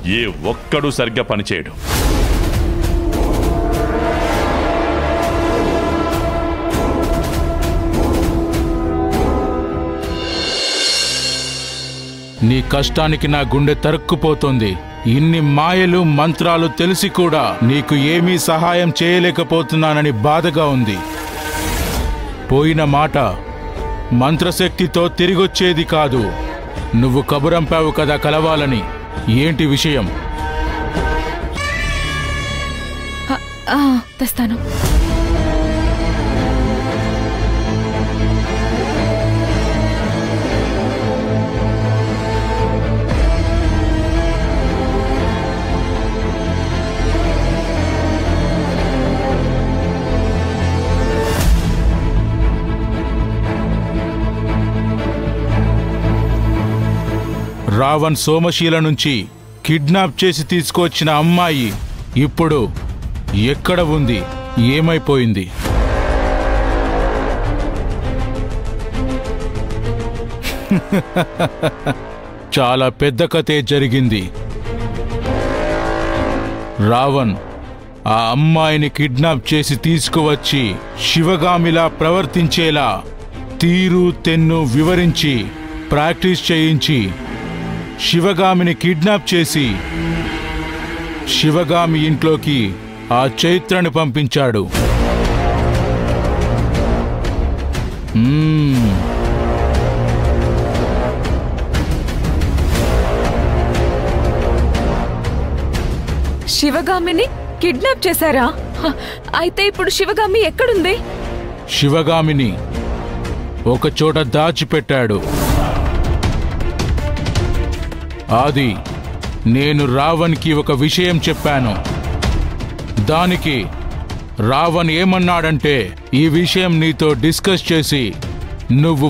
ఏ ఒక్కడూ సరిగ్గా పనిచేయడు. నీ కష్టానికి నా గుండె తరుక్కుపోతుంది. ఇన్ని మాయలు మంత్రాలు తెలిసి కూడా నీకు ఏమీ సహాయం చేయలేకపోతున్నానని బాధగా ఉంది. పోయిన మాట మంత్రశక్తితో తిరిగొచ్చేది కాదు. నువ్వు కబురంపావు కదా కలవాలని. ఏంటి విషయం? తెస్తాను. రావణ్ సోమశీల నుంచి కిడ్నాప్ చేసి తీసుకొచ్చిన అమ్మాయి ఇప్పుడు ఎక్కడ ఉంది? ఏమైపోయింది? చాలా పెద్ద కథే జరిగింది. రావణ్ ఆ అమ్మాయిని కిడ్నాప్ చేసి తీసుకువచ్చి శివగామిలా ప్రవర్తించేలా తీరు తెన్ను వివరించి ప్రాక్టీస్ చేయించి శివగామిని కిడ్నాప్ చేసి శివగామి ఇంట్లోకి ఆ చైత్రని పంపించాడు. శివగామిని కిడ్నాప్ చేశారా? అయితే ఇప్పుడు శివగామి ఎక్కడుంది? శివగామిని ఒక చోట దాచిపెట్టాడు. ఆది, నేను రావణ్కి ఒక విషయం చెప్పాను. దానికి రావణ్ ఏమన్నాడంటే, ఈ విషయం నీతో డిస్కస్ చేసి నువ్వు